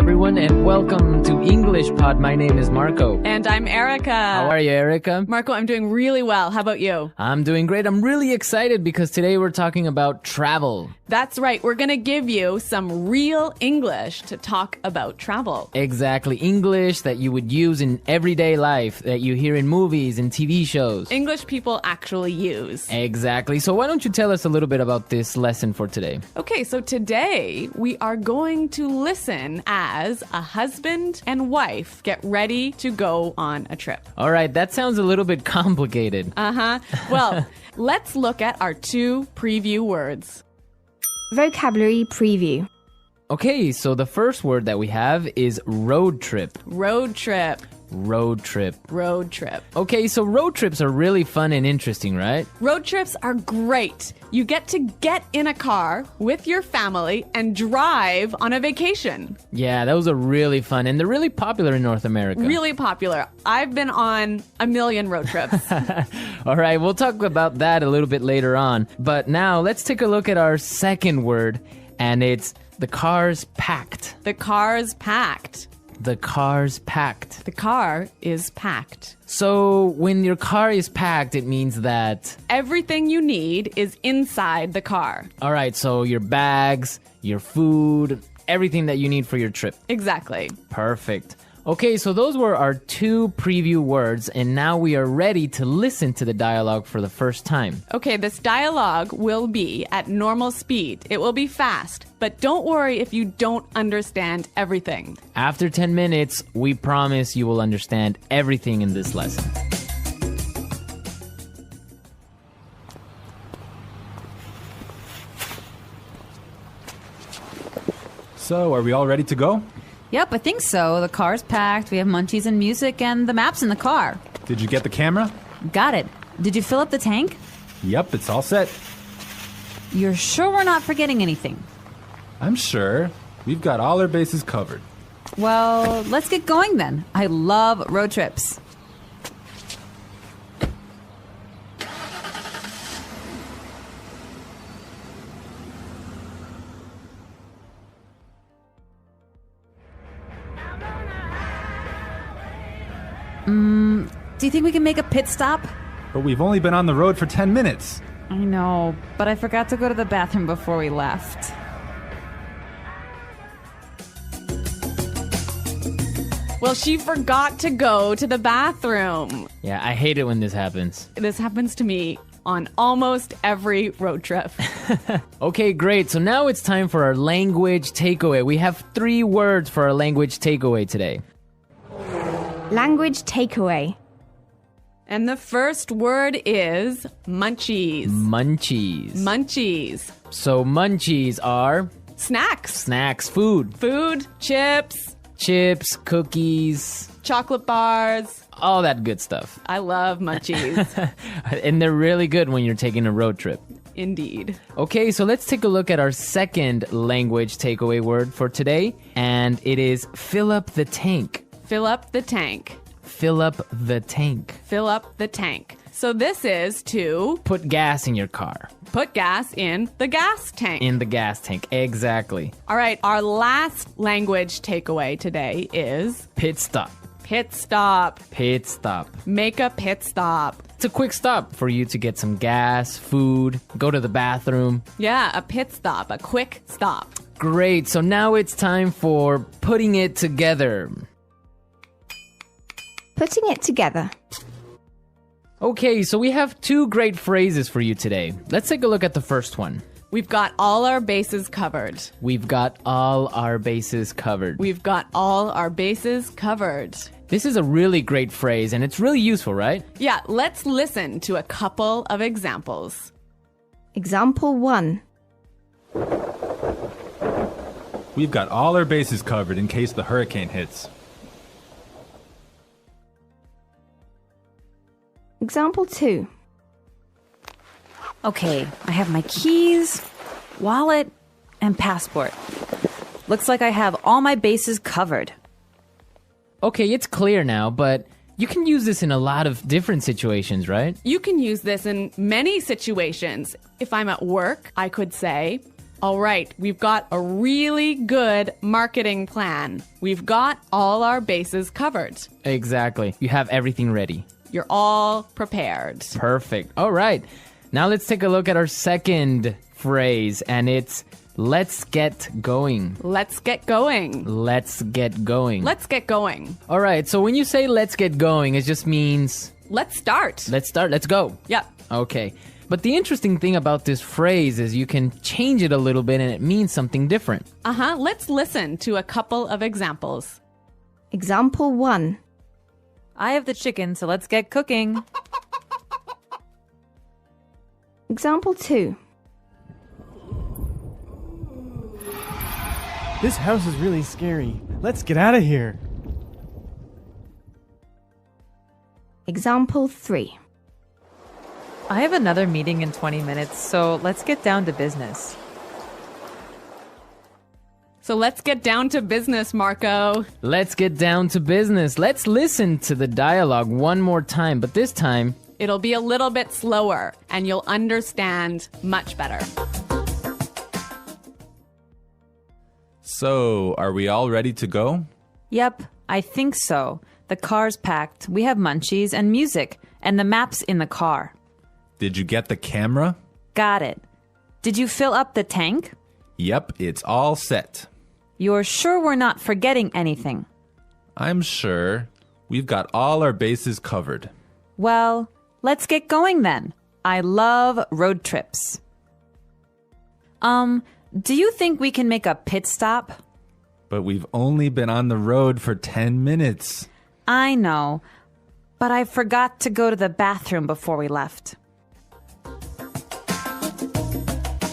everyone, and welcome to English Pod. My name is Marco. And I'm Erica. How are you, Erica? Marco, I'm doing really well. How about you? I'm doing great. I'm really excited because today we're talking about travel. That's right. We're going to give you some real English to talk about travel. Exactly. English that you would use in everyday life, that you hear in movies and TV shows. English people actually use. Exactly. So why don't you tell us a little bit about this lesson for today? Okay, so today we are going to listen as a husband and wife get ready to go on a trip. All right, that sounds a little bit complicated. Well, let's look at our two preview words. Vocabulary preview. Okay, so the first word that we have is road trip. Road trip. Road trip. Road trip. Okay, so road trips are really fun and interesting, right? Road trips are great. You get to get in a car with your family and drive on a vacation. Yeah, those are really fun, and they're really popular in North America. Really popular. I've been on a million road trips. All right, we'll talk about that a little bit later on. But now, let's take a look at our second word, and it's the car's packed. The car's packed. The car's packed. The car is packed. So when your car is packed, it means that everything you need is inside the car. All right, so your bags, your food, everything that you need for your trip. Exactly. Perfect. Okay, so those were our two preview words, and now we are ready to listen to the dialogue for the first time. Okay, this dialogue will be at normal speed. It will be fast, but don't worry if you don't understand everything. After 10 minutes, we promise you will understand everything in this lesson. So, are we all ready to go? Yep, I think so. The car's packed, we have munchies and music, and the map's in the car. Did you get the camera? Got it. Did you fill up the tank? Yep, it's all set. You're sure we're not forgetting anything? I'm sure. We've got all our bases covered. Well, let's get going then. I love road trips. Do you think we can make a pit stop? But we've only been on the road for 10 minutes. I know, but I forgot to go to the bathroom before we left. Well, she forgot to go to the bathroom. Yeah, I hate it when this happens. This happens to me on almost every road trip. Okay, great. So now it's time for our language takeaway. We have 3 words for our language takeaway today. Language takeaway. And the first word is munchies. Munchies. Munchies. So munchies are Snacks. snacks, food. Food, chips, Chips, cookies, chocolate bars. all that good stuff. I love munchies. And they're really good when you're taking a road trip. Indeed. Okay, so let's take a look at our second language takeaway word for today, and it is fill up the tank. Fill up the tank. Fill up the tank. Fill up the tank. So this is to Put gas in your car. put gas in the gas tank. In the gas tank, exactly. All right, our last language takeaway today is Pit stop. pit stop. Pit stop. Make a pit stop. It's a quick stop for you to get some gas, food, go to the bathroom. Yeah, a pit stop, a quick stop. Great, so now it's time for putting it together. Putting it together. Okay, so we have 2 great phrases for you today. Let's take a look at the first one. We've got all our bases covered. We've got all our bases covered. We've got all our bases covered. This is a really great phrase, and it's really useful, right? Yeah, let's listen to a couple of examples. Example 1. We've got all our bases covered in case the hurricane hits. Example 2. Okay, I have my keys, wallet, and passport. Looks like I have all my bases covered. Okay, it's clear now, but you can use this in a lot of different situations, right? You can use this in many situations. If I'm at work, I could say, All right, we've got a really good marketing plan. We've got all our bases covered. Exactly. You have everything ready. You're all prepared. Perfect. All right. Now let's take a look at our second phrase, and it's let's get going. Let's get going. Let's get going. Let's get going. All right. So when you say let's get going, it just means Let's start. let's start. Let's go. Yep. Okay. But the interesting thing about this phrase is you can change it a little bit and it means something different. Let's listen to a couple of examples. Example 1. I have the chicken, so let's get cooking. Example 2. This house is really scary. Let's get out of here. Example 3. I have another meeting in 20 minutes, so let's get down to business. So let's get down to business, Marco. Let's get down to business. Let's listen to the dialogue one more time, but this time, It'll be a little bit slower and you'll understand much better. So, are we all ready to go? Yep, I think so. The car's packed, we have munchies and music, and the map's in the car. Did you get the camera? Got it. Did you fill up the tank? Yep, it's all set. You're sure we're not forgetting anything? I'm sure. We've got all our bases covered. Well, let's get going then. I love road trips. Do you think we can make a pit stop? But we've only been on the road for 10 minutes. I know, but I forgot to go to the bathroom before we left.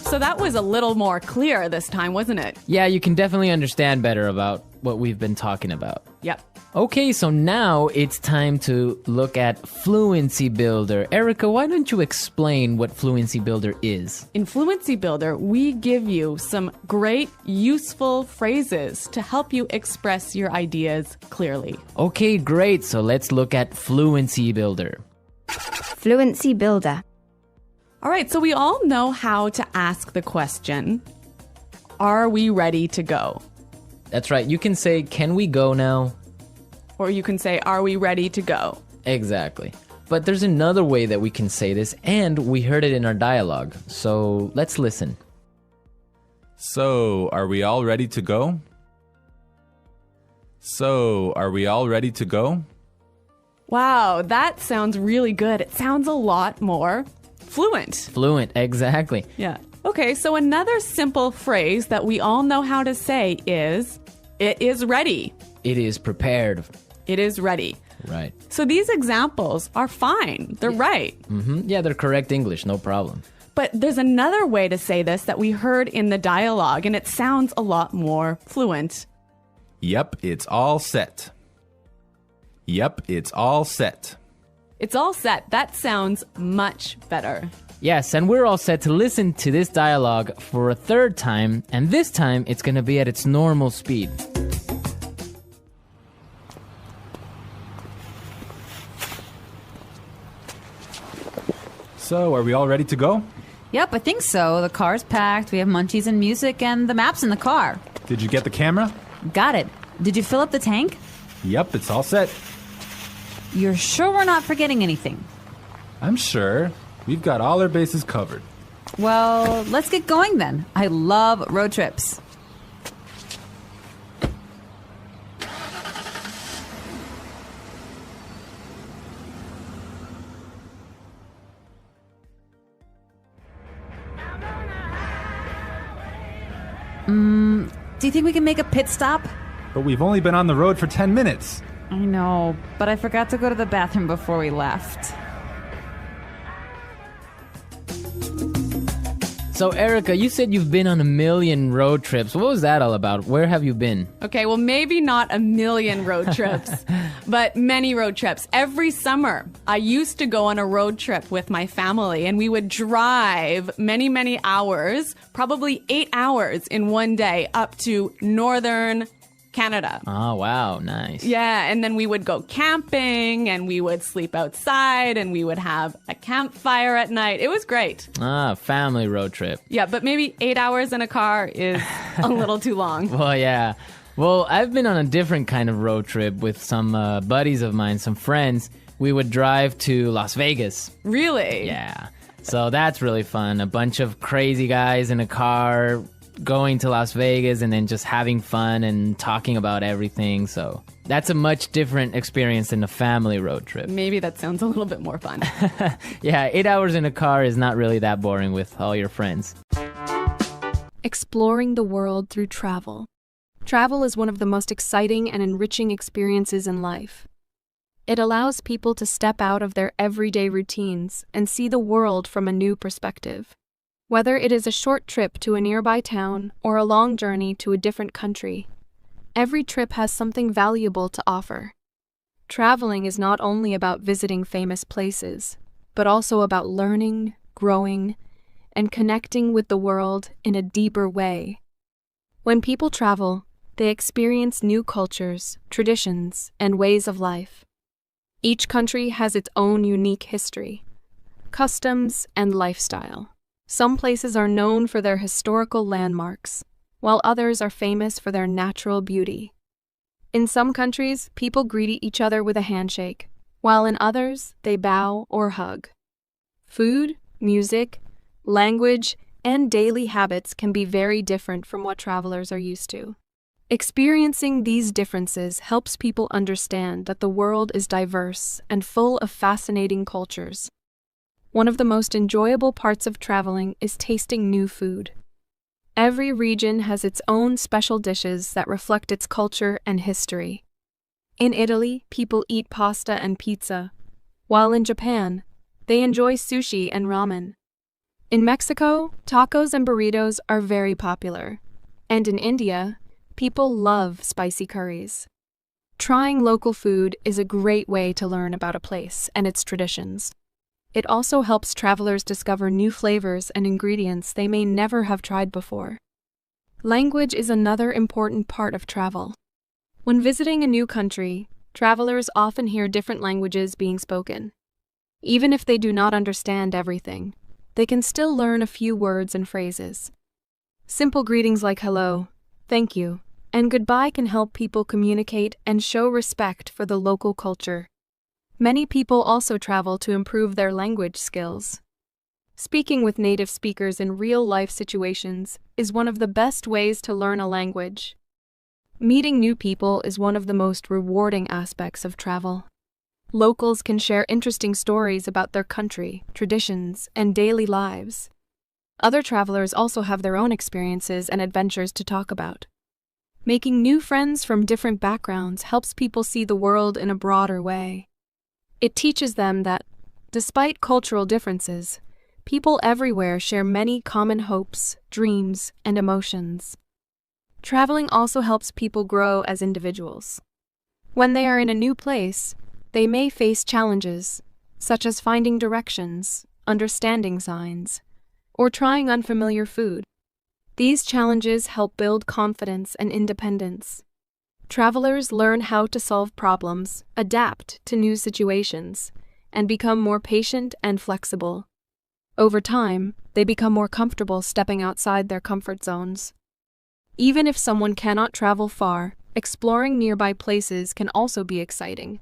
So that was a little more clear this time, wasn't it? yeah, you can definitely understand better about what we've been talking about. Yep. Okay, so now it's time to look at Fluency Builder. Erica, why don't you explain what Fluency Builder is? In Fluency Builder, we give you some great, useful phrases to help you express your ideas clearly. Okay, great. So let's look at Fluency Builder. Fluency Builder. All right, so we all know how to ask the question, are we ready to go? That's right. You can say, can we go now? Or you can say, are we ready to go? Exactly. But there's another way that we can say this, and we heard it in our dialogue. So let's listen. So, are we all ready to go? So, are we all ready to go? Wow, that sounds really good. It sounds a lot more fluent. Fluent, exactly. Yeah. Okay, so another simple phrase that we all know how to say is, it is ready. It is prepared. It is ready. Right. So these examples are fine. They're right. Yeah, they're correct English, no problem. But there's another way to say this that we heard in the dialogue, and it sounds a lot more fluent. Yep, it's all set. Yep, it's all set. It's all set. That sounds much better. Yes, and we're all set to listen to this dialogue for a third time, and this time it's going to be at its normal speed. So, are we all ready to go? Yep, I think so. The car's packed, we have munchies and music, and the map's in the car. Did you get the camera? Got it. Did you fill up the tank? Yep, it's all set. You're sure we're not forgetting anything? I'm sure. We've got all our bases covered. Well, let's get going then. I love road trips. Do you think we can make a pit stop? But we've only been on the road for 10 minutes. I know, but I forgot to go to the bathroom before we left. So, Erica, you said you've been on a million road trips. What was that all about? Where have you been? Okay, well, maybe not a million road trips, but many road trips. Every summer, I used to go on a road trip with my family, and we would drive many, many hours, probably 8 hours in one day, up to northern Canada. Oh, wow. Nice. Yeah, and then we would go camping and we would sleep outside and we would have a campfire at night. It was great. Family road trip. Yeah, but maybe 8 hours in a car is a little too long. Well, yeah. Well, I've been on a different kind of road trip with some buddies of mine, some friends. We would drive to Las Vegas. Really? Yeah. So that's really fun. A bunch of crazy guys in a car going to Las Vegas and then just having fun and talking about everything. So that's a much different experience than a family road trip. Maybe that sounds a little bit more fun. Yeah, 8 hours in a car is not really that boring with all your friends. Exploring the world through travel. Travel is one of the most exciting and enriching experiences in life. It allows people to step out of their everyday routines and see the world from a new perspective. Whether it is a short trip to a nearby town or a long journey to a different country, every trip has something valuable to offer. Traveling is not only about visiting famous places, but also about learning, growing, and connecting with the world in a deeper way. When people travel, they experience new cultures, traditions, and ways of life. Each country has its own unique history, customs, and lifestyle. Some places are known for their historical landmarks, while others are famous for their natural beauty. In some countries, people greet each other with a handshake, while in others, they bow or hug. Food, music, language, and daily habits can be very different from what travelers are used to. Experiencing these differences helps people understand that the world is diverse and full of fascinating cultures. One of the most enjoyable parts of traveling is tasting new food. Every region has its own special dishes that reflect its culture and history. In Italy, people eat pasta and pizza, while in Japan, they enjoy sushi and ramen. In Mexico, tacos and burritos are very popular, and in India, people love spicy curries. Trying local food is a great way to learn about a place and its traditions. It also helps travelers discover new flavors and ingredients they may never have tried before. Language is another important part of travel. When visiting a new country, travelers often hear different languages being spoken. Even if they do not understand everything, they can still learn a few words and phrases. Simple greetings like hello, thank you, and goodbye can help people communicate and show respect for the local culture. Many people also travel to improve their language skills. Speaking with native speakers in real-life situations is one of the best ways to learn a language. Meeting new people is one of the most rewarding aspects of travel. Locals can share interesting stories about their country, traditions, and daily lives. Other travelers also have their own experiences and adventures to talk about. Making new friends from different backgrounds helps people see the world in a broader way. It teaches them that, despite cultural differences, people everywhere share many common hopes, dreams, and emotions. Traveling also helps people grow as individuals. When they are in a new place, they may face challenges, such as finding directions, understanding signs, or trying unfamiliar food. These challenges help build confidence and independence. Travelers learn how to solve problems, adapt to new situations, and become more patient and flexible. Over time, they become more comfortable stepping outside their comfort zones. Even if someone cannot travel far, exploring nearby places can also be exciting.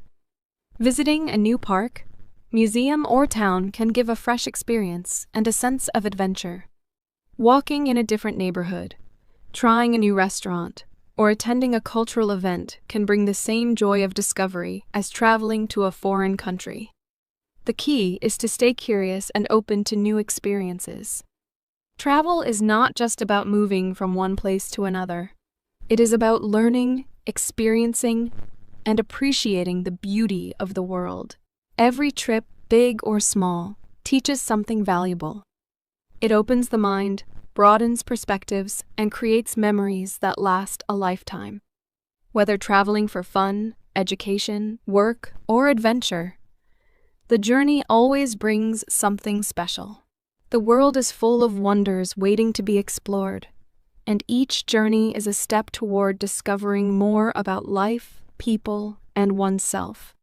Visiting a new park, museum, or town can give a fresh experience and a sense of adventure. Walking in a different neighborhood, trying a new restaurant, or attending a cultural event can bring the same joy of discovery as traveling to a foreign country. The key is to stay curious and open to new experiences. Travel is not just about moving from one place to another. It is about learning, experiencing, and appreciating the beauty of the world. Every trip, big or small, teaches something valuable. It opens the mind, broadens perspectives, and creates memories that last a lifetime. Whether traveling for fun, education, work, or adventure, the journey always brings something special. The world is full of wonders waiting to be explored. and each journey is a step toward discovering more about life, people, and oneself.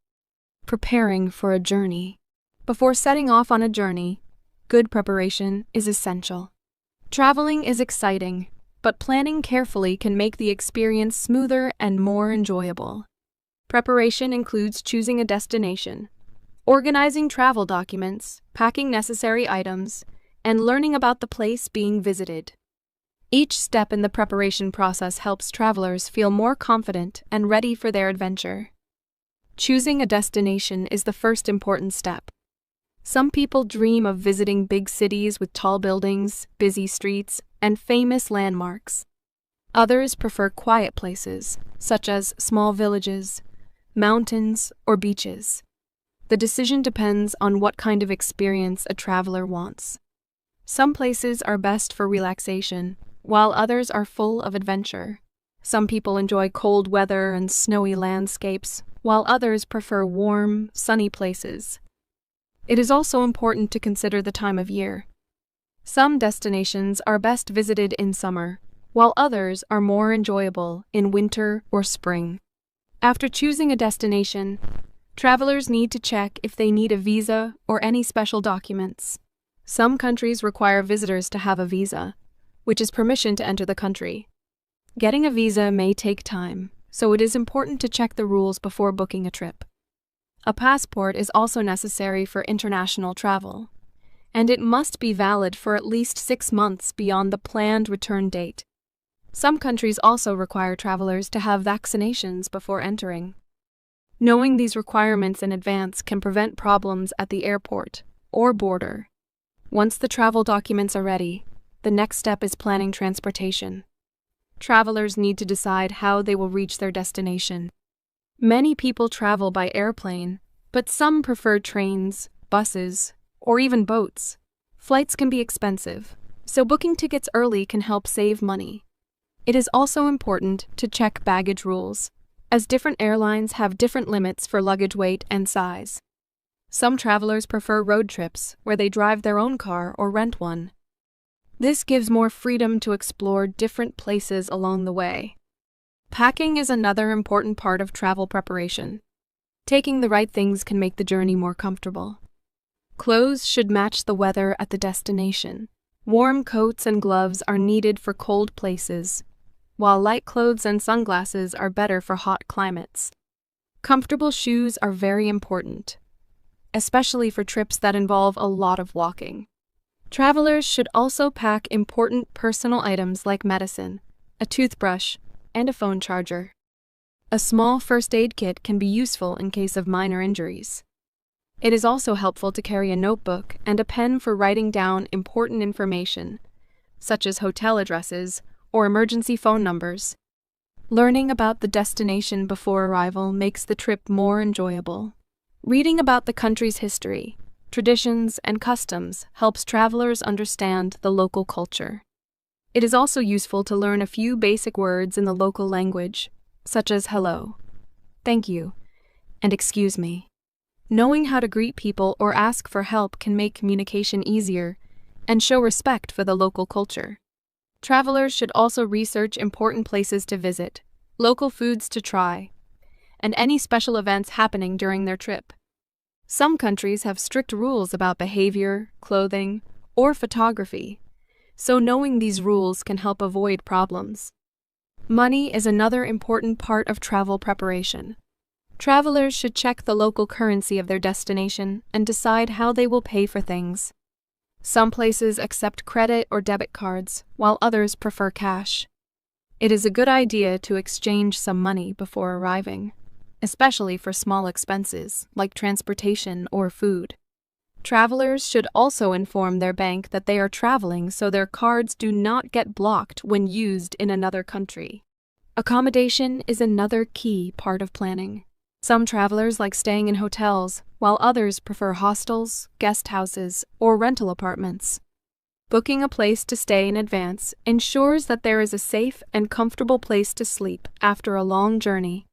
Preparing for a journey. Before setting off on a journey, good preparation is essential. Traveling is exciting, but planning carefully can make the experience smoother and more enjoyable. Preparation includes choosing a destination, organizing travel documents, packing necessary items, and learning about the place being visited. Each step in the preparation process helps travelers feel more confident and ready for their adventure. Choosing a destination is the first important step. Some people dream of visiting big cities with tall buildings, busy streets, and famous landmarks. Others prefer quiet places, such as small villages, mountains, or beaches. The decision depends on what kind of experience a traveler wants. Some places are best for relaxation, while others are full of adventure. Some people enjoy cold weather and snowy landscapes, while others prefer warm, sunny places. It is also important to consider the time of year. Some destinations are best visited in summer, while others are more enjoyable in winter or spring. After choosing a destination, travelers need to check if they need a visa or any special documents. Some countries require visitors to have a visa, which is permission to enter the country. Getting a visa may take time, so it is important to check the rules before booking a trip. A passport is also necessary for international travel, and it must be valid for at least 6 months beyond the planned return date. Some countries also require travelers to have vaccinations before entering. Knowing these requirements in advance can prevent problems at the airport or border. Once the travel documents are ready, the next step is planning transportation. Travelers need to decide how they will reach their destination. Many people travel by airplane, but some prefer trains, buses, or even boats. Flights can be expensive, so booking tickets early can help save money. It is also important to check baggage rules, as different airlines have different limits for luggage weight and size. Some travelers prefer road trips, where they drive their own car or rent one. This gives more freedom to explore different places along the way. Packing is another important part of travel preparation. Taking the right things can make the journey more comfortable. Clothes should match the weather at the destination. Warm coats and gloves are needed for cold places, while light clothes and sunglasses are better for hot climates. Comfortable shoes are very important, especially for trips that involve a lot of walking. Travelers should also pack important personal items like medicine, a toothbrush, and a phone charger. A small first aid kit can be useful in case of minor injuries. It is also helpful to carry a notebook and a pen for writing down important information, such as hotel addresses or emergency phone numbers. Learning about the destination before arrival makes the trip more enjoyable. Reading about the country's history, traditions, and customs helps travelers understand the local culture. It is also useful to learn a few basic words in the local language, such as hello, thank you, and excuse me. Knowing how to greet people or ask for help can make communication easier and show respect for the local culture. Travelers should also research important places to visit, local foods to try, and any special events happening during their trip. Some countries have strict rules about behavior, clothing, or photography, so knowing these rules can help avoid problems. Money is another important part of travel preparation. Travelers should check the local currency of their destination and decide how they will pay for things. Some places accept credit or debit cards, while others prefer cash. It is a good idea to exchange some money before arriving, especially for small expenses like transportation or food. Travelers should also inform their bank that they are traveling so their cards do not get blocked when used in another country. Accommodation is another key part of planning. Some travelers like staying in hotels, while others prefer hostels, guest houses, or rental apartments. Booking a place to stay in advance ensures that there is a safe and comfortable place to sleep after a long journey.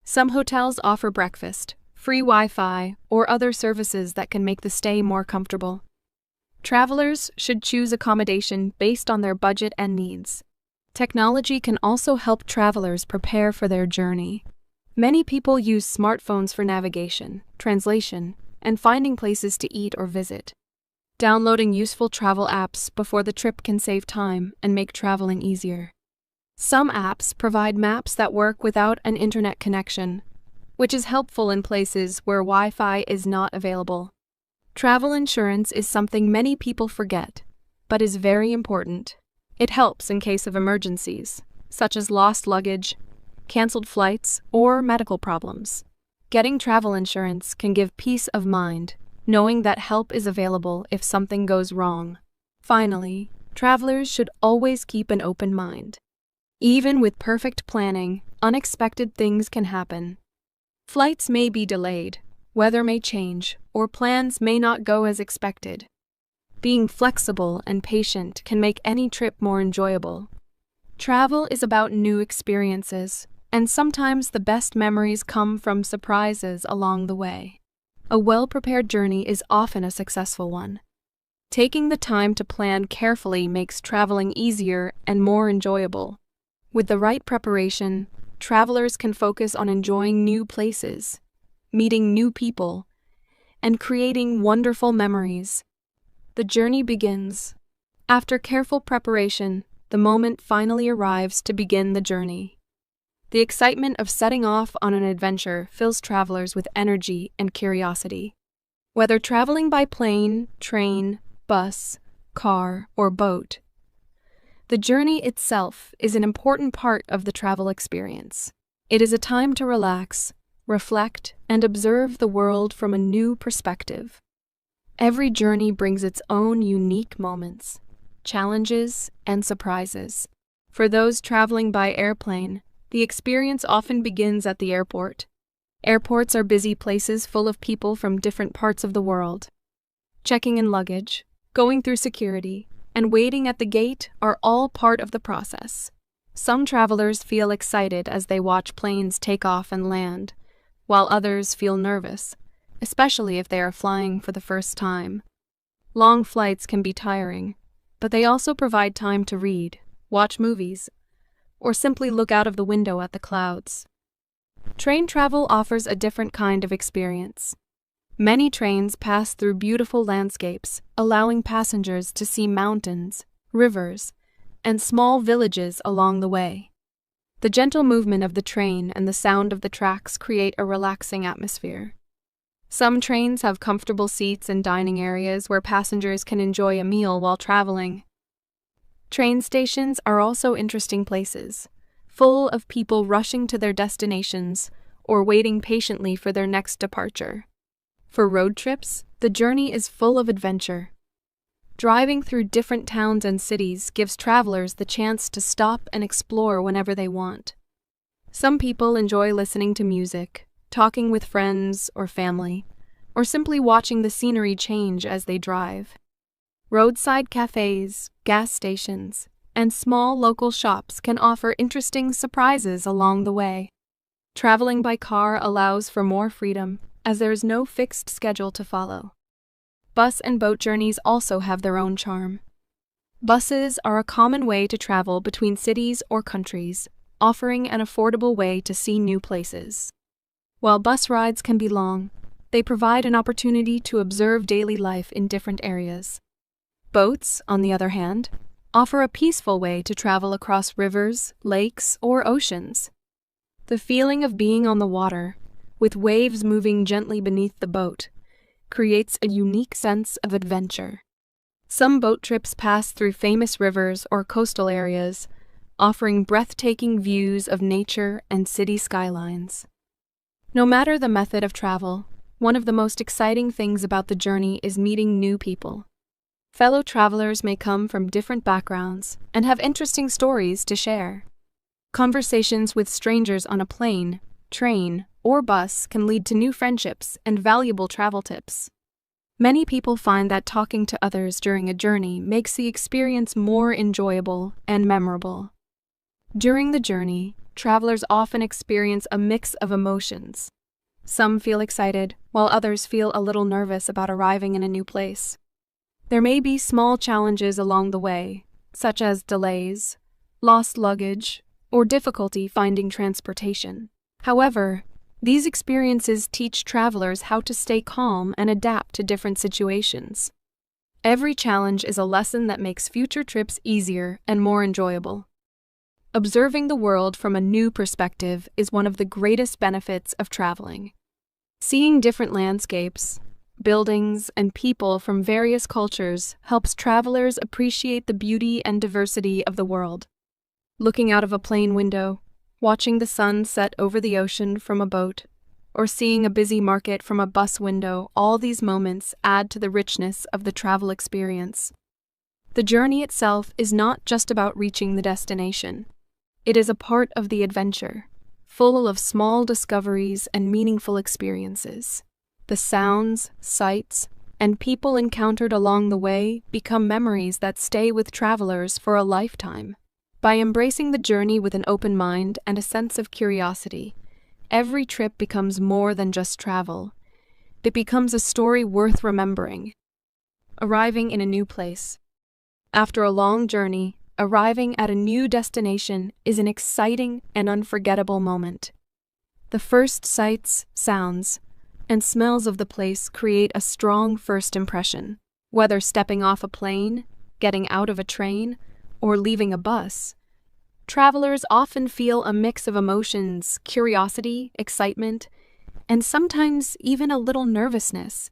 Some hotels offer breakfast, free Wi-Fi, or other services that can make the stay more comfortable. Travelers should choose accommodation based on their budget and needs. Technology can also help travelers prepare for their journey. Many people use smartphones for navigation, translation, and finding places to eat or visit. Downloading useful travel apps before the trip can save time and make traveling easier. Some apps provide maps that work without an internet connection, which is helpful in places where Wi-Fi is not available. Travel insurance is something many people forget, but is very important. It helps in case of emergencies, such as lost luggage, canceled flights, or medical problems. Getting travel insurance can give peace of mind, knowing that help is available if something goes wrong. Finally, travelers should always keep an open mind. Even with perfect planning, unexpected things can happen. Flights may be delayed, weather may change, or plans may not go as expected. Being flexible and patient can make any trip more enjoyable. Travel is about new experiences, and sometimes the best memories come from surprises along the way. A well-prepared journey is often a successful one. Taking the time to plan carefully makes traveling easier and more enjoyable. With the right preparation, travelers can focus on enjoying new places, meeting new people, and creating wonderful memories. The journey begins. After careful preparation, the moment finally arrives to begin the journey. The excitement of setting off on an adventure fills travelers with energy and curiosity. Whether traveling by plane, train, bus, car, or boat, the journey itself is an important part of the travel experience. It is a time to relax, reflect, and observe the world from a new perspective. Every journey brings its own unique moments, challenges, and surprises. For those traveling by airplane, the experience often begins at the airport. Airports are busy places full of people from different parts of the world. Checking in luggage, going through security, and waiting at the gate are all part of the process. Some travelers feel excited as they watch planes take off and land, while others feel nervous, especially if they are flying for the first time. Long flights can be tiring, but they also provide time to read, watch movies, or simply look out of the window at the clouds. Train travel offers a different kind of experience. Many trains pass through beautiful landscapes, allowing passengers to see mountains, rivers, and small villages along the way. The gentle movement of the train and the sound of the tracks create a relaxing atmosphere. Some trains have comfortable seats and dining areas where passengers can enjoy a meal while traveling. Train stations are also interesting places, full of people rushing to their destinations or waiting patiently for their next departure. For road trips, the journey is full of adventure. Driving through different towns and cities gives travelers the chance to stop and explore whenever they want. Some people enjoy listening to music, talking with friends or family, or simply watching the scenery change as they drive. Roadside cafes, gas stations, and small local shops can offer interesting surprises along the way. Traveling by car allows for more freedom, as there is no fixed schedule to follow. Bus and boat journeys also have their own charm. Buses are a common way to travel between cities or countries, offering an affordable way to see new places. While bus rides can be long, they provide an opportunity to observe daily life in different areas. Boats, on the other hand, offer a peaceful way to travel across rivers, lakes, or oceans. The feeling of being on the water, with waves moving gently beneath the boat, creates a unique sense of adventure. Some boat trips pass through famous rivers or coastal areas, offering breathtaking views of nature and city skylines. No matter the method of travel, one of the most exciting things about the journey is meeting new people. Fellow travelers may come from different backgrounds and have interesting stories to share. Conversations with strangers on a plane, train, or bus can lead to new friendships and valuable travel tips. Many people find that talking to others during a journey makes the experience more enjoyable and memorable. During the journey, travelers often experience a mix of emotions. Some feel excited, while others feel a little nervous about arriving in a new place. There may be small challenges along the way, such as delays, lost luggage, or difficulty finding transportation. However, these experiences teach travelers how to stay calm and adapt to different situations. Every challenge is a lesson that makes future trips easier and more enjoyable. Observing the world from a new perspective is one of the greatest benefits of traveling. Seeing different landscapes, buildings, and people from various cultures helps travelers appreciate the beauty and diversity of the world. Looking out of a plane window, watching the sun set over the ocean from a boat, or seeing a busy market from a bus window, all these moments add to the richness of the travel experience. The journey itself is not just about reaching the destination. It is a part of the adventure, full of small discoveries and meaningful experiences. The sounds, sights, and people encountered along the way become memories that stay with travelers for a lifetime. By embracing the journey with an open mind and a sense of curiosity, every trip becomes more than just travel. It becomes a story worth remembering. Arriving in a new place. After a long journey, arriving at a new destination is an exciting and unforgettable moment. The first sights, sounds, and smells of the place create a strong first impression. Whether stepping off a plane, getting out of a train, or leaving a bus, travelers often feel a mix of emotions, curiosity, excitement, and sometimes even a little nervousness.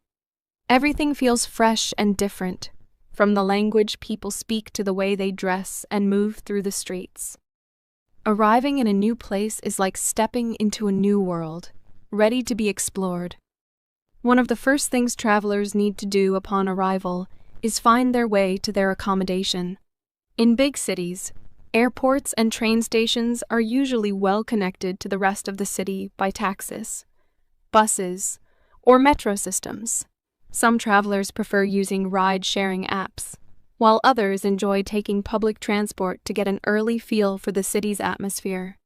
Everything feels fresh and different, from the language people speak to the way they dress and move through the streets. Arriving in a new place is like stepping into a new world, ready to be explored. One of the first things travelers need to do upon arrival is find their way to their accommodation. In big cities, airports and train stations are usually well connected to the rest of the city by taxis, buses, or metro systems. Some travelers prefer using ride-sharing apps, while others enjoy taking public transport to get an early feel for the city's atmosphere.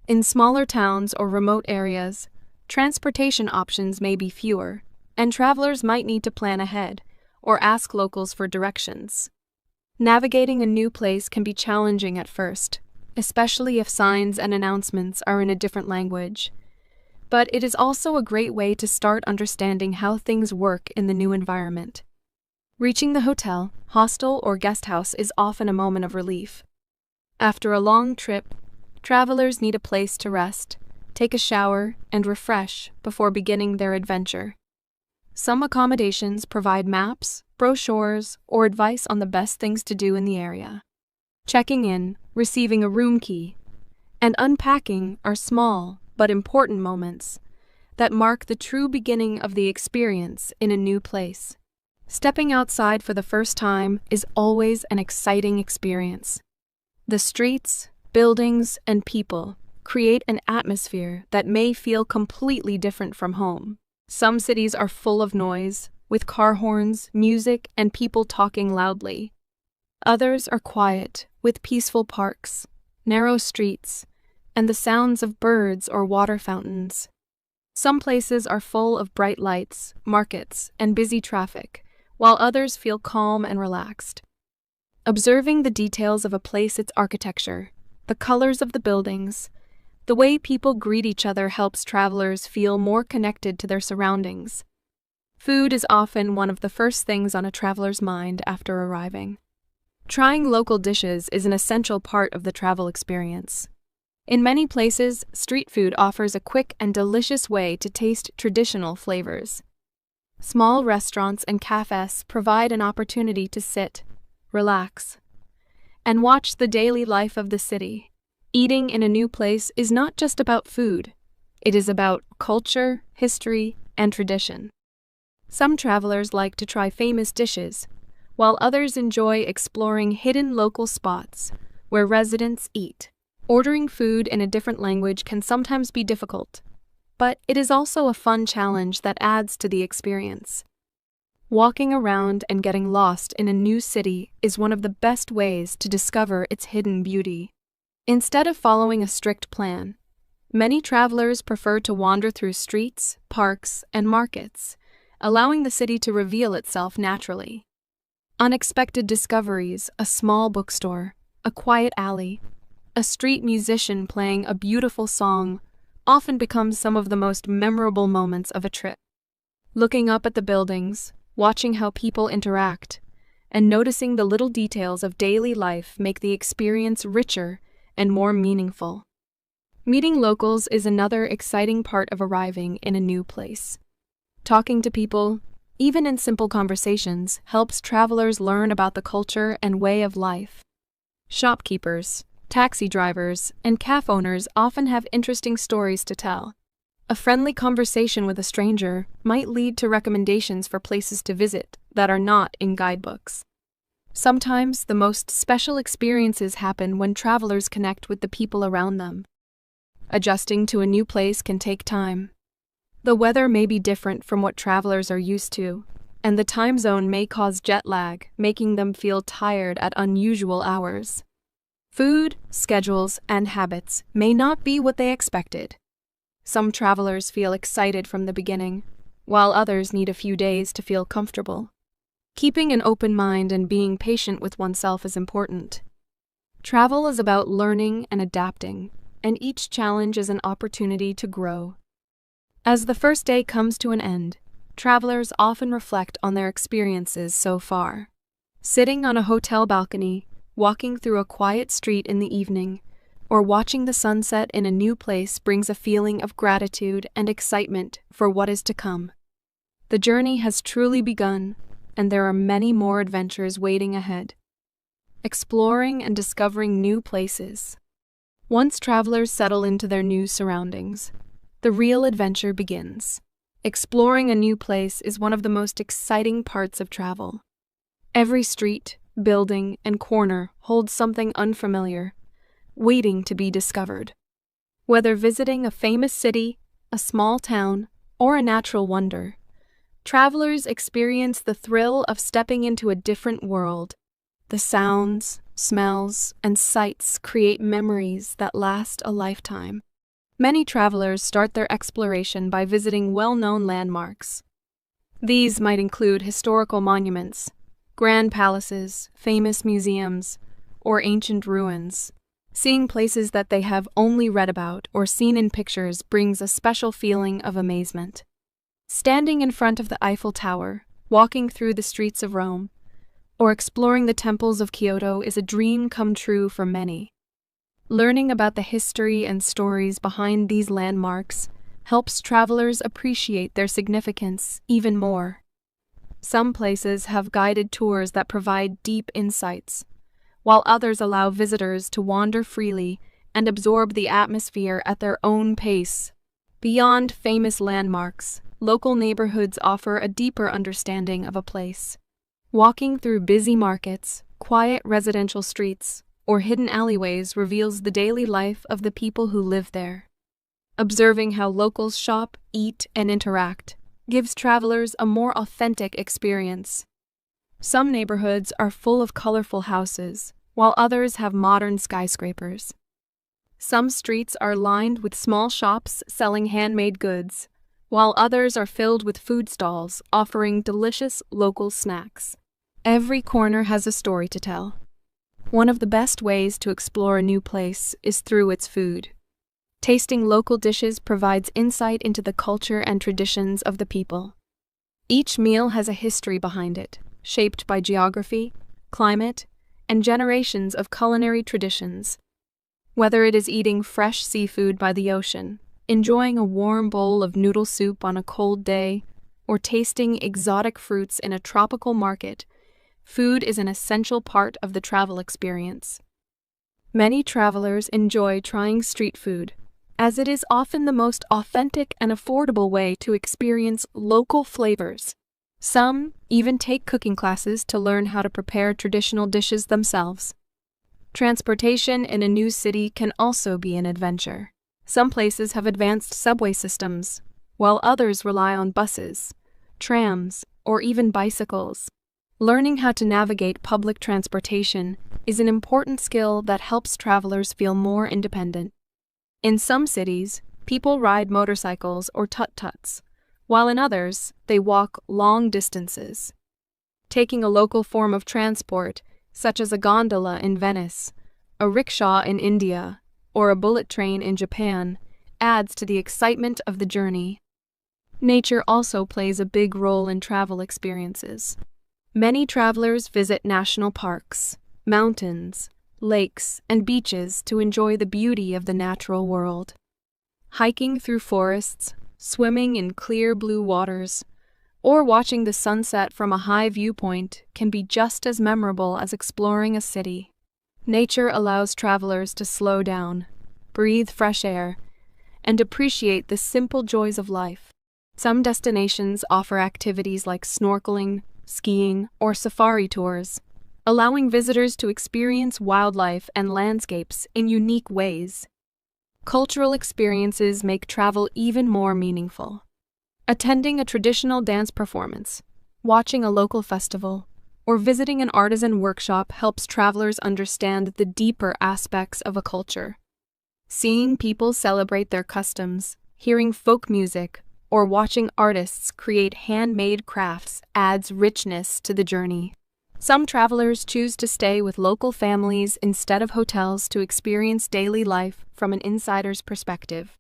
In smaller towns or remote areas, transportation options may be fewer, and travelers might need to plan ahead or ask locals for directions. Navigating a new place can be challenging at first, especially if signs and announcements are in a different language. But it is also a great way to start understanding how things work in the new environment. Reaching the hotel, hostel, or guest house is often a moment of relief. After a long trip, travelers need a place to rest, take a shower, and refresh before beginning their adventure. Some accommodations provide maps, brochures, or advice on the best things to do in the area. Checking in, receiving a room key, and unpacking are small but important moments that mark the true beginning of the experience in a new place. Stepping outside for the first time is always an exciting experience. The streets, buildings, and people create an atmosphere that may feel completely different from home. Some cities are full of noise, with car horns, music, and people talking loudly. Others are quiet, with peaceful parks, narrow streets, and the sounds of birds or water fountains. Some places are full of bright lights, markets, and busy traffic, while others feel calm and relaxed. Observing the details of a place, its architecture, the colors of the buildings, the way people greet each other helps travelers feel more connected to their surroundings. Food is often one of the first things on a traveler's mind after arriving. Trying local dishes is an essential part of the travel experience. In many places, street food offers a quick and delicious way to taste traditional flavors. Small restaurants and cafes provide an opportunity to sit, relax, and watch the daily life of the city. Eating in a new place is not just about food. It is about culture, history, and tradition. Some travelers like to try famous dishes, while others enjoy exploring hidden local spots where residents eat. Ordering food in a different language can sometimes be difficult, but it is also a fun challenge that adds to the experience. Walking around and getting lost in a new city is one of the best ways to discover its hidden beauty. Instead of following a strict plan, many travelers prefer to wander through streets, parks, and markets, allowing the city to reveal itself naturally. Unexpected discoveries, a small bookstore, a quiet alley, a street musician playing a beautiful song often becomes some of the most memorable moments of a trip. Looking up at the buildings, watching how people interact, and noticing the little details of daily life make the experience richer and more meaningful. Meeting locals is another exciting part of arriving in a new place. Talking to people, even in simple conversations, helps travelers learn about the culture and way of life. Shopkeepers, taxi drivers, and cafe owners often have interesting stories to tell. A friendly conversation with a stranger might lead to recommendations for places to visit that are not in guidebooks. Sometimes the most special experiences happen when travelers connect with the people around them. Adjusting to a new place can take time. The weather may be different from what travelers are used to, and the time zone may cause jet lag, making them feel tired at unusual hours. Food, schedules, and habits may not be what they expected. Some travelers feel excited from the beginning, while others need a few days to feel comfortable. Keeping an open mind and being patient with oneself is important. Travel is about learning and adapting, and each challenge is an opportunity to grow. As the first day comes to an end, travelers often reflect on their experiences so far. Sitting on a hotel balcony, walking through a quiet street in the evening, or watching the sunset in a new place brings a feeling of gratitude and excitement for what is to come. The journey has truly begun, and there are many more adventures waiting ahead. Exploring and discovering new places. Once travelers settle into their new surroundings, the real adventure begins. Exploring a new place is one of the most exciting parts of travel. Every street, building, and corner holds something unfamiliar, waiting to be discovered. Whether visiting a famous city, a small town, or a natural wonder, travelers experience the thrill of stepping into a different world. The sounds, smells, and sights create memories that last a lifetime. Many travelers start their exploration by visiting well-known landmarks. These might include historical monuments, grand palaces, famous museums, or ancient ruins. Seeing places that they have only read about or seen in pictures brings a special feeling of amazement. Standing in front of the Eiffel Tower, walking through the streets of Rome, or exploring the temples of Kyoto is a dream come true for many. Learning about the history and stories behind these landmarks helps travelers appreciate their significance even more. Some places have guided tours that provide deep insights, while others allow visitors to wander freely and absorb the atmosphere at their own pace. Beyond famous landmarks, local neighborhoods offer a deeper understanding of a place. Walking through busy markets, quiet residential streets, or hidden alleyways reveals the daily life of the people who live there. Observing how locals shop, eat, and interact gives travelers a more authentic experience. Some neighborhoods are full of colorful houses, while others have modern skyscrapers. Some streets are lined with small shops selling handmade goods, while others are filled with food stalls offering delicious local snacks. Every corner has a story to tell. One of the best ways to explore a new place is through its food. Tasting local dishes provides insight into the culture and traditions of the people. Each meal has a history behind it, shaped by geography, climate, and generations of culinary traditions. Whether it is eating fresh seafood by the ocean, enjoying a warm bowl of noodle soup on a cold day, or tasting exotic fruits in a tropical market, food is an essential part of the travel experience. Many travelers enjoy trying street food, as it is often the most authentic and affordable way to experience local flavors. Some even take cooking classes to learn how to prepare traditional dishes themselves. Transportation in a new city can also be an adventure. Some places have advanced subway systems, while others rely on buses, trams, or even bicycles. Learning how to navigate public transportation is an important skill that helps travelers feel more independent. In some cities, people ride motorcycles or tut-tuts, while in others, they walk long distances. Taking a local form of transport, such as a gondola in Venice, a rickshaw in India, or a bullet train in Japan adds to the excitement of the journey. Nature also plays a big role in travel experiences. Many travelers visit national parks, mountains, lakes, and beaches to enjoy the beauty of the natural world. Hiking through forests, swimming in clear blue waters, or watching the sunset from a high viewpoint can be just as memorable as exploring a city. Nature allows travelers to slow down, breathe fresh air, and appreciate the simple joys of life. Some destinations offer activities like snorkeling, skiing, or safari tours, allowing visitors to experience wildlife and landscapes in unique ways. Cultural experiences make travel even more meaningful. Attending a traditional dance performance, watching a local festival, or visiting an artisan workshop helps travelers understand the deeper aspects of a culture. Seeing people celebrate their customs, hearing folk music, or watching artists create handmade crafts adds richness to the journey. Some travelers choose to stay with local families instead of hotels to experience daily life from an insider's perspective.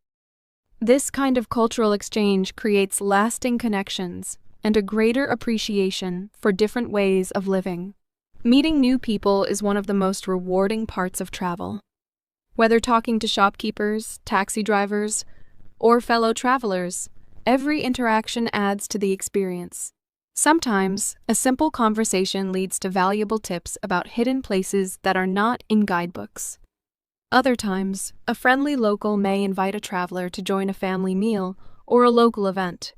This kind of cultural exchange creates lasting connections and a greater appreciation for different ways of living. Meeting new people is one of the most rewarding parts of travel. Whether talking to shopkeepers, taxi drivers, or fellow travelers, every interaction adds to the experience. Sometimes, a simple conversation leads to valuable tips about hidden places that are not in guidebooks. Other times, a friendly local may invite a traveler to join a family meal or a local event.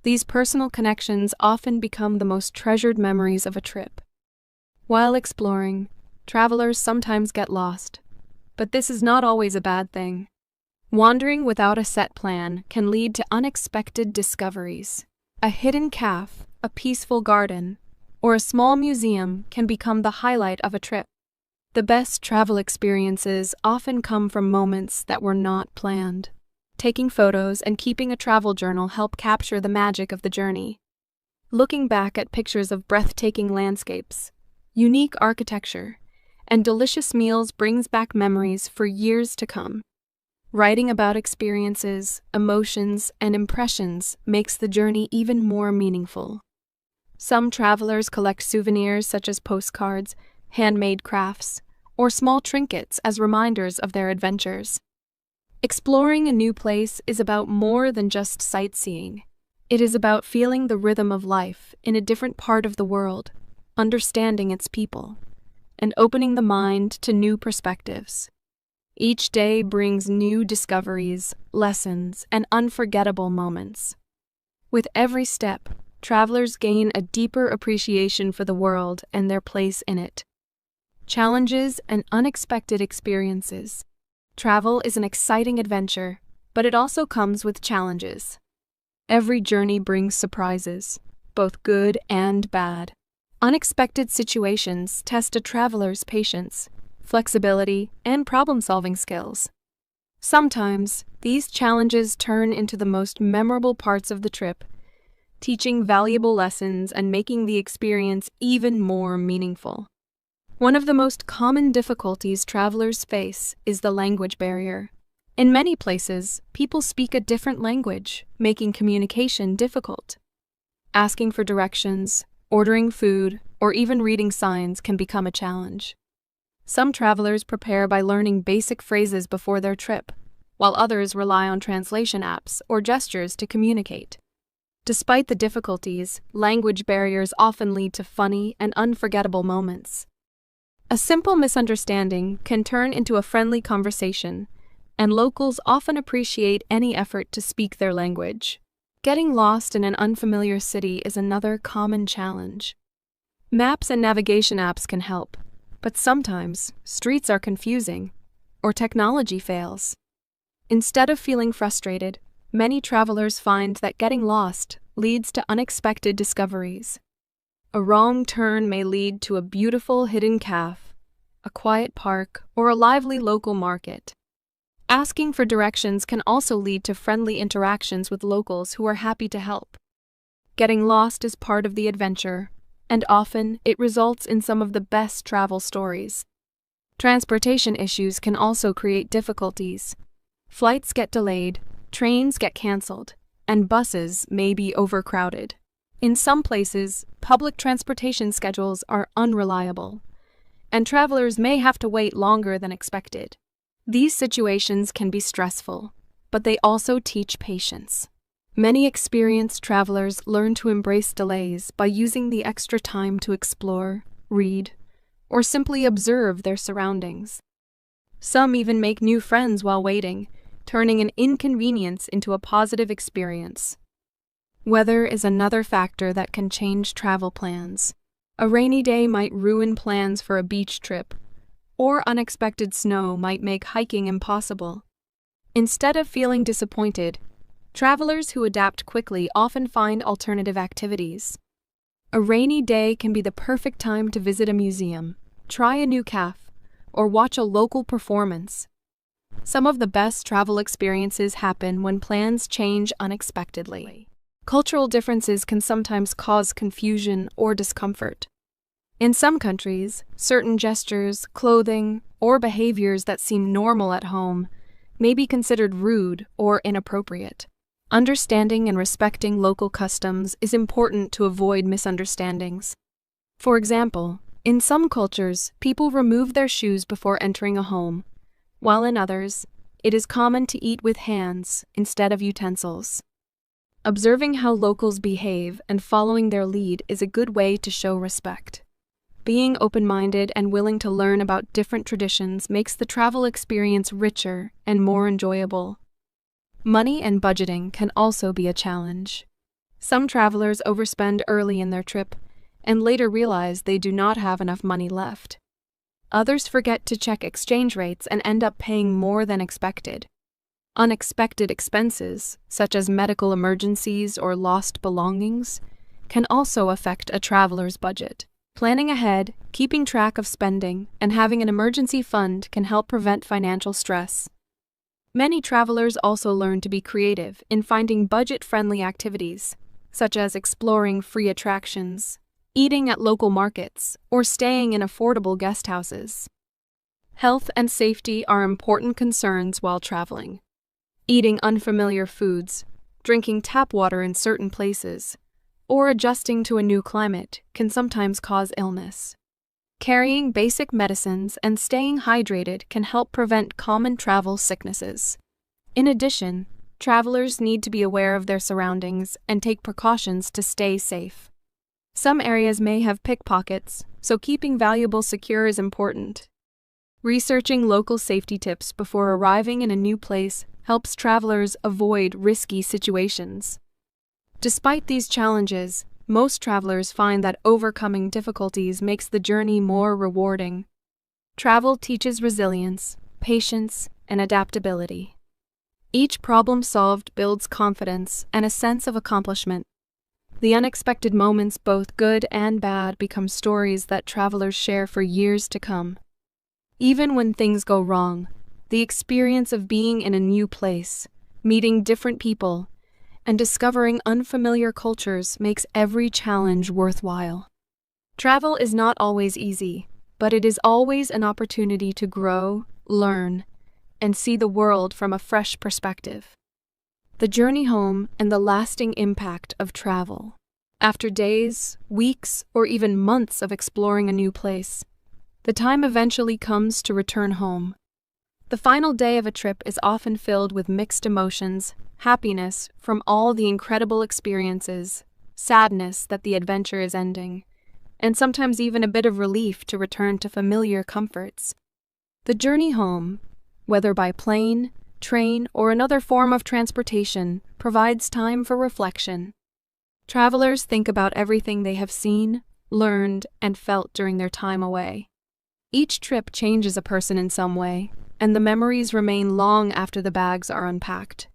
These personal connections often become the most treasured memories of a trip. While exploring, travelers sometimes get lost, but this is not always a bad thing. Wandering without a set plan can lead to unexpected discoveries. A hidden cafe, a peaceful garden, or a small museum can become the highlight of a trip. The best travel experiences often come from moments that were not planned. Taking photos and keeping a travel journal help capture the magic of the journey. Looking back at pictures of breathtaking landscapes, unique architecture, and delicious meals brings back memories for years to come. Writing about experiences, emotions, and impressions makes the journey even more meaningful. Some travelers collect souvenirs such as postcards, handmade crafts, or small trinkets as reminders of their adventures. Exploring a new place is about more than just sightseeing. It is about feeling the rhythm of life in a different part of the world, understanding its people, and opening the mind to new perspectives. Each day brings new discoveries, lessons, and unforgettable moments. With every step, travelers gain a deeper appreciation for the world and their place in it. Challenges and unexpected experiences. Travel is an exciting adventure, but it also comes with challenges. Every journey brings surprises, both good and bad. Unexpected situations test a traveler's patience, flexibility, and problem-solving skills. Sometimes, these challenges turn into the most memorable parts of the trip, teaching valuable lessons and making the experience even more meaningful. One of the most common difficulties travelers face is the language barrier. In many places, people speak a different language, making communication difficult. Asking for directions, ordering food, or even reading signs can become a challenge. Some travelers prepare by learning basic phrases before their trip, while others rely on translation apps or gestures to communicate. Despite the difficulties, language barriers often lead to funny and unforgettable moments. A simple misunderstanding can turn into a friendly conversation, and locals often appreciate any effort to speak their language. Getting lost in an unfamiliar city is another common challenge. Maps and navigation apps can help, but sometimes streets are confusing or technology fails. Instead of feeling frustrated, many travelers find that getting lost leads to unexpected discoveries. A wrong turn may lead to a beautiful hidden cafe, a quiet park, or a lively local market. Asking for directions can also lead to friendly interactions with locals who are happy to help. Getting lost is part of the adventure, and often it results in some of the best travel stories. Transportation issues can also create difficulties. Flights get delayed, trains get canceled, and buses may be overcrowded. In some places, public transportation schedules are unreliable, and travelers may have to wait longer than expected. These situations can be stressful, but they also teach patience. Many experienced travelers learn to embrace delays by using the extra time to explore, read, or simply observe their surroundings. Some even make new friends while waiting, turning an inconvenience into a positive experience. Weather is another factor that can change travel plans. A rainy day might ruin plans for a beach trip, or unexpected snow might make hiking impossible. Instead of feeling disappointed, travelers who adapt quickly often find alternative activities. A rainy day can be the perfect time to visit a museum, try a new cafe, or watch a local performance. Some of the best travel experiences happen when plans change unexpectedly. Cultural differences can sometimes cause confusion or discomfort. In some countries, certain gestures, clothing, or behaviors that seem normal at home may be considered rude or inappropriate. Understanding and respecting local customs is important to avoid misunderstandings. For example, in some cultures, people remove their shoes before entering a home, while in others, it is common to eat with hands instead of utensils. Observing how locals behave and following their lead is a good way to show respect. Being open-minded and willing to learn about different traditions makes the travel experience richer and more enjoyable. Money and budgeting can also be a challenge. Some travelers overspend early in their trip and later realize they do not have enough money left. Others forget to check exchange rates and end up paying more than expected. Unexpected expenses, such as medical emergencies or lost belongings, can also affect a traveler's budget. Planning ahead, keeping track of spending, and having an emergency fund can help prevent financial stress. Many travelers also learn to be creative in finding budget-friendly activities, such as exploring free attractions, eating at local markets, or staying in affordable guest houses. Health and safety are important concerns while traveling. Eating unfamiliar foods, drinking tap water in certain places, or adjusting to a new climate can sometimes cause illness. Carrying basic medicines and staying hydrated can help prevent common travel sicknesses. In addition, travelers need to be aware of their surroundings and take precautions to stay safe. Some areas may have pickpockets, so keeping valuables secure is important. Researching local safety tips before arriving in a new place helps travelers avoid risky situations. Despite these challenges, most travelers find that overcoming difficulties makes the journey more rewarding. Travel teaches resilience, patience, and adaptability. Each problem solved builds confidence and a sense of accomplishment. The unexpected moments, both good and bad, become stories that travelers share for years to come. Even when things go wrong, the experience of being in a new place, meeting different people, and discovering unfamiliar cultures makes every challenge worthwhile. Travel is not always easy, but it is always an opportunity to grow, learn, and see the world from a fresh perspective. The journey home and the lasting impact of travel. After days, weeks, or even months of exploring a new place, the time eventually comes to return home. The final day of a trip is often filled with mixed emotions, happiness from all the incredible experiences, sadness that the adventure is ending, and sometimes even a bit of relief to return to familiar comforts. The journey home, whether by plane, train, or another form of transportation, provides time for reflection. Travelers think about everything they have seen, learned, and felt during their time away. Each trip changes a person in some way, and the memories remain long after the bags are unpacked.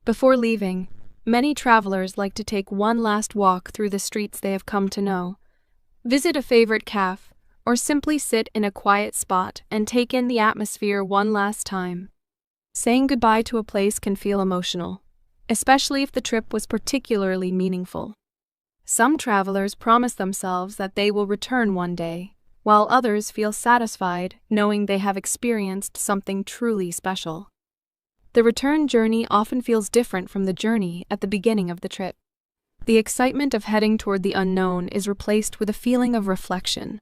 Before leaving, many travelers like to take one last walk through the streets they have come to know, visit a favorite cafe, or simply sit in a quiet spot and take in the atmosphere one last time. Saying goodbye to a place can feel emotional, especially if the trip was particularly meaningful. Some travelers promise themselves that they will return one day, while others feel satisfied knowing they have experienced something truly special. The return journey often feels different from the journey at the beginning of the trip. The excitement of heading toward the unknown is replaced with a feeling of reflection.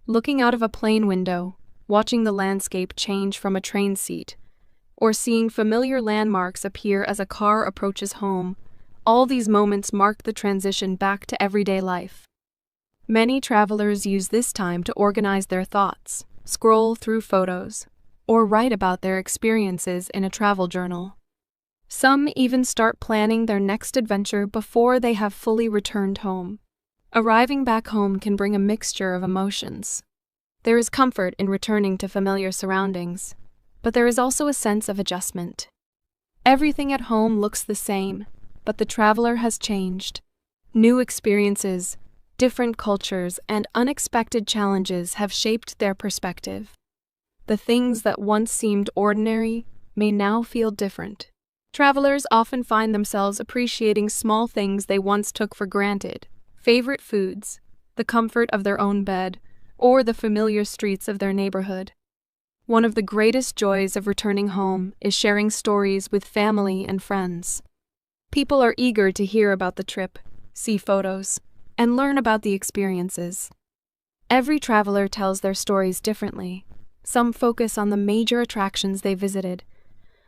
Looking out of a plane window, watching the landscape change from a train seat, or seeing familiar landmarks appear as a car approaches home, all these moments mark the transition back to everyday life. Many travelers use this time to organize their thoughts, scroll through photos, or write about their experiences in a travel journal. Some even start planning their next adventure before they have fully returned home. Arriving back home can bring a mixture of emotions. There is comfort in returning to familiar surroundings, but there is also a sense of adjustment. Everything at home looks the same, but the traveler has changed. New experiences, different cultures, and unexpected challenges have shaped their perspective. The things that once seemed ordinary may now feel different. Travelers often find themselves appreciating small things they once took for granted: favorite foods, the comfort of their own bed, or the familiar streets of their neighborhood. One of the greatest joys of returning home is sharing stories with family and friends. People are eager to hear about the trip, see photos, and learn about the experiences. Every traveler tells their stories differently. Some focus on the major attractions they visited,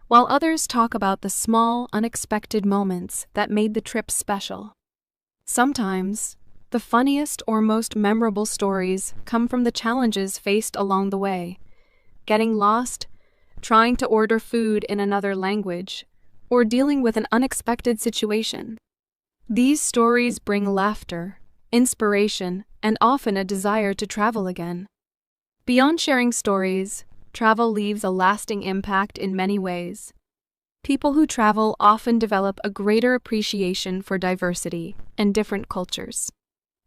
while others talk about the small, unexpected moments that made the trip special. Sometimes, the funniest or most memorable stories come from the challenges faced along the way: getting lost, trying to order food in another language, or dealing with an unexpected situation. These stories bring laughter, inspiration, and often a desire to travel again. Beyond sharing stories, travel leaves a lasting impact in many ways. People who travel often develop a greater appreciation for diversity and different cultures.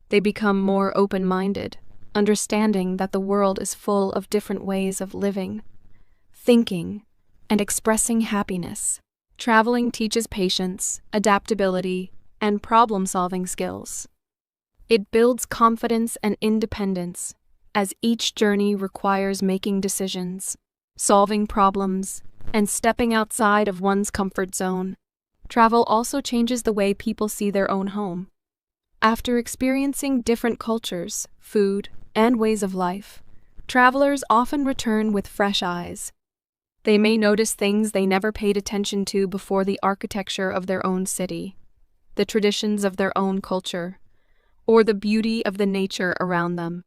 They become more open-minded, understanding that the world is full of different ways of living, thinking, and expressing happiness. Traveling teaches patience, adaptability, and problem-solving skills. It builds confidence and independence, as each journey requires making decisions, solving problems, and stepping outside of one's comfort zone. Travel also changes the way people see their own home. After experiencing different cultures, food, and ways of life, travelers often return with fresh eyes. They may notice things they never paid attention to before: the architecture of their own city, the traditions of their own culture, or the beauty of the nature around them.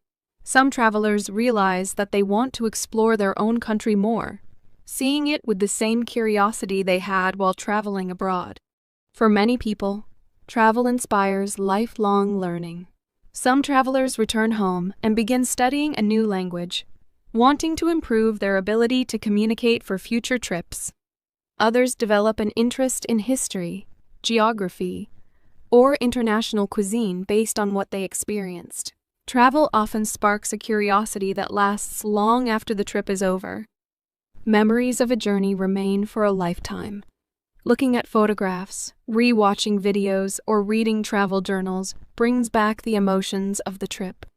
Some travelers realize that they want to explore their own country more, seeing it with the same curiosity they had while traveling abroad. For many people, travel inspires lifelong learning. Some travelers return home and begin studying a new language, wanting to improve their ability to communicate for future trips. Others develop an interest in history, geography, or international cuisine based on what they experienced. Travel often sparks a curiosity that lasts long after the trip is over. Memories of a journey remain for a lifetime. Looking at photographs, re-watching videos, or reading travel journals brings back the emotions of the trip.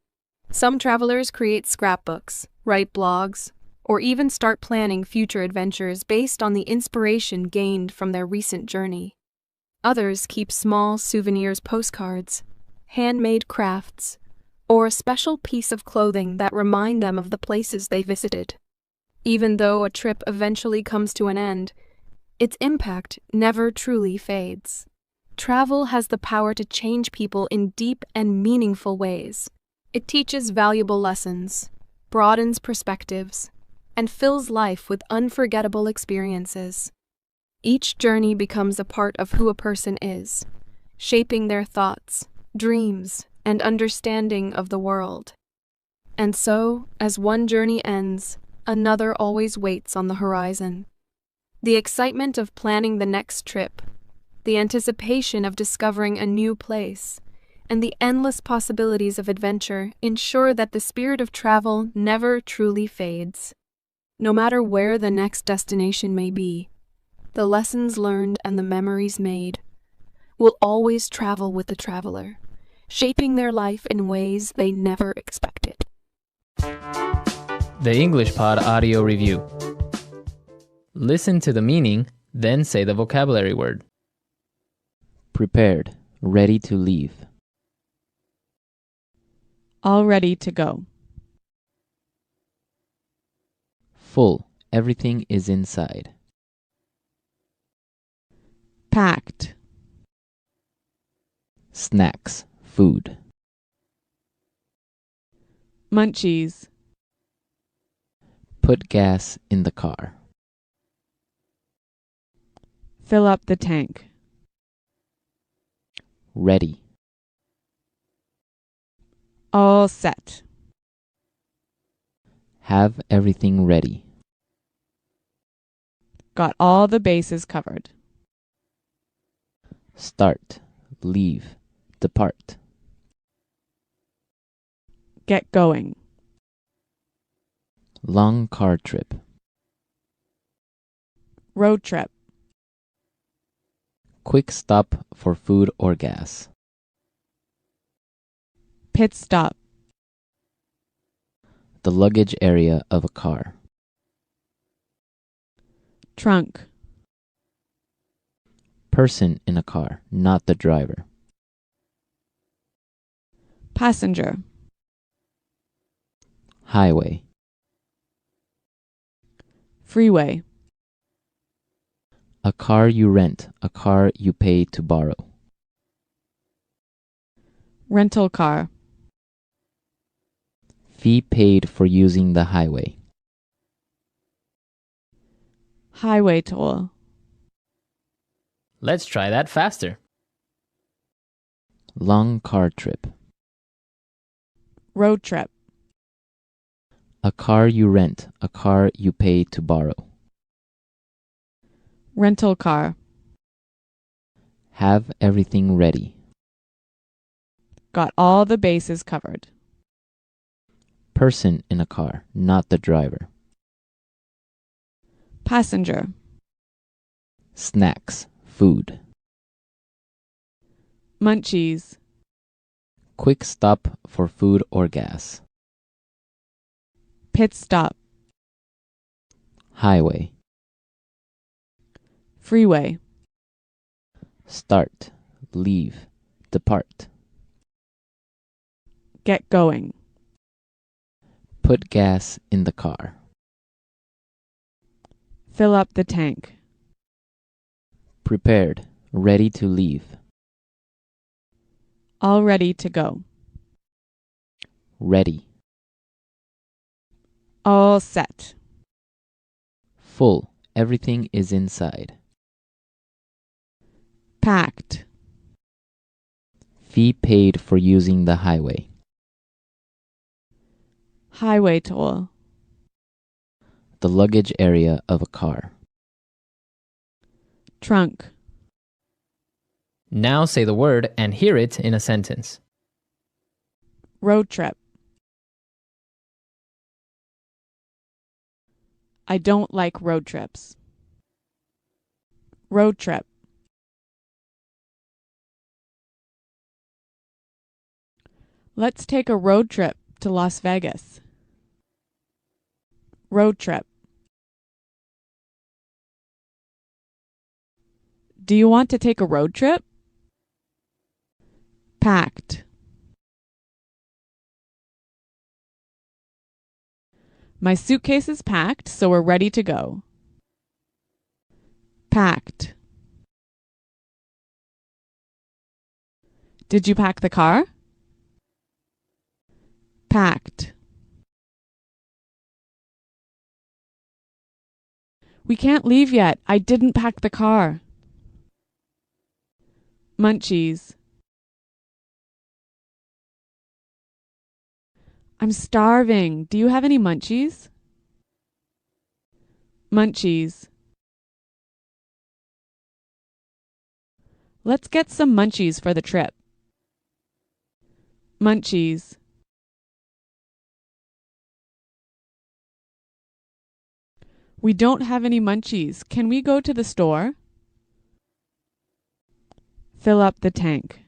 Some travelers create scrapbooks, write blogs, or even start planning future adventures based on the inspiration gained from their recent journey. Others keep small souvenirs, postcards, handmade crafts, or a special piece of clothing that remind them of the places they visited. Even though a trip eventually comes to an end, its impact never truly fades. Travel has the power to change people in deep and meaningful ways. It teaches valuable lessons, broadens perspectives, and fills life with unforgettable experiences. Each journey becomes a part of who a person is, shaping their thoughts, dreams, and understanding of the world. And so, as one journey ends, another always waits on the horizon. The excitement of planning the next trip, the anticipation of discovering a new place, and the endless possibilities of adventure ensure that the spirit of travel never truly fades. No matter where the next destination may be, the lessons learned and the memories made will always travel with the traveler, shaping their life in ways they never expected. The English Pod Audio Review. Listen to the meaning, then say the vocabulary word. Prepared, ready to leave. All ready to go. Full, everything is inside. Packed. Snacks, food. Munchies. Put gas in the car. Fill up the tank. Ready. All set. Have everything ready. Got all the bases covered. Start, leave, depart. Get going. Long car trip. Road trip. Quick stop for food or gas. Pit stop. The luggage area of a car. Trunk. Person in a car, not the driver. Passenger. Highway. Freeway. A car you rent, a car you pay to borrow. Rental car. Fee paid for using the highway. Highway toll. Let's try that faster. Long car trip. Road trip. A car you rent, a car you pay to borrow. Rental car. Have everything ready. Got all the bases covered. Person in a car, not the driver. Passenger. Snacks, food. Munchies. Quick stop for food or gas. Pit stop. Highway. Freeway. Start, leave, depart. Get going. Put gas in the car. Fill up the tank. Prepared, ready to leave. All ready to go. Ready. All set. Full, everything is inside. Packed. Fee paid for using the highway. Highway toll. The luggage area of a car. Trunk. Now say the word and hear it in a sentence. Road trip. I don't like road trips. Road trip. Let's take a road trip to Las Vegas. Road trip. Do you want to take a road trip? Packed. My suitcase is packed, so we're ready to go. Packed. Did you pack the car? Packed. We can't leave yet. I didn't pack the car. Munchies. I'm starving. Do you have any munchies? Munchies. Let's get some munchies for the trip. Munchies. We don't have any munchies. Can we go to the store? Fill up the tank.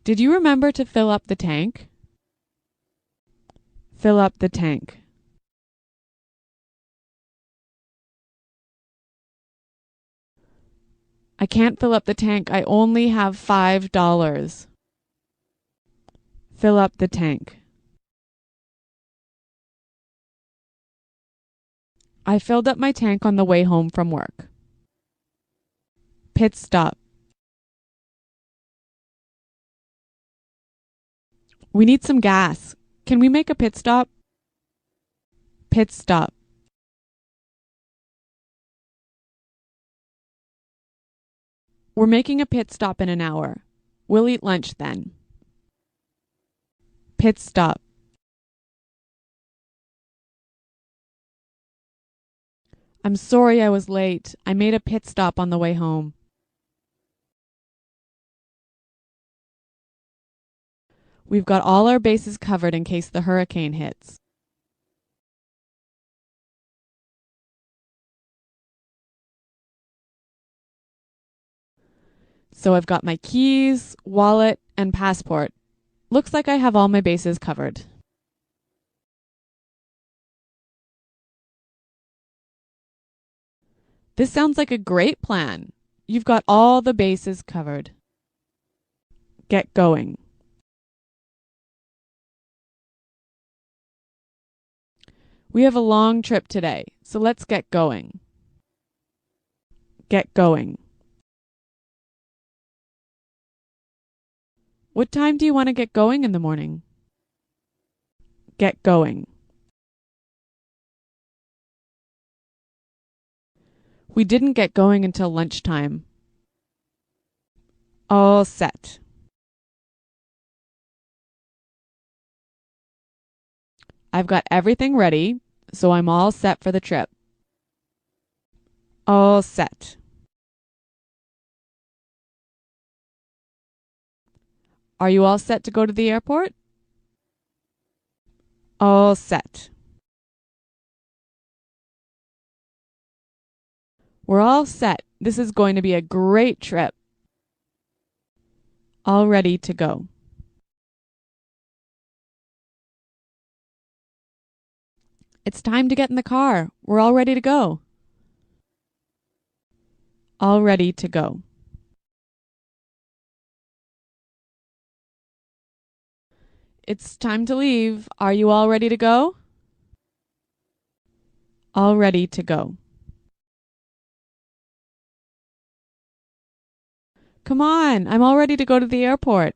Did you remember to fill up the tank? Fill up the tank. I can't fill up the tank. I only have $5. Fill up the tank. I filled up my tank on the way home from work. Pit stop. We need some gas. Can we make a pit stop? Pit stop. We're making a pit stop in an hour. We'll eat lunch then. Pit stop. I'm sorry I was late. I made a pit stop on the way home. We've got all our bases covered in case the hurricane hits. So I've got my keys, wallet, and passport. Looks like I have all my bases covered. This sounds like a great plan. You've got all the bases covered. Get going. We have a long trip today, so let's get going. Get going. What time do you want to get going in the morning? Get going. We didn't get going until lunchtime. All set. I've got everything ready, so I'm all set for the trip. All set. Are you all set to go to the airport? All set. We're all set. This is going to be a great trip. All ready to go. It's time to get in the car. We're all ready to go. All ready to go. It's time to leave. Are you all ready to go? All ready to go. Come on, I'm all ready to go to the airport.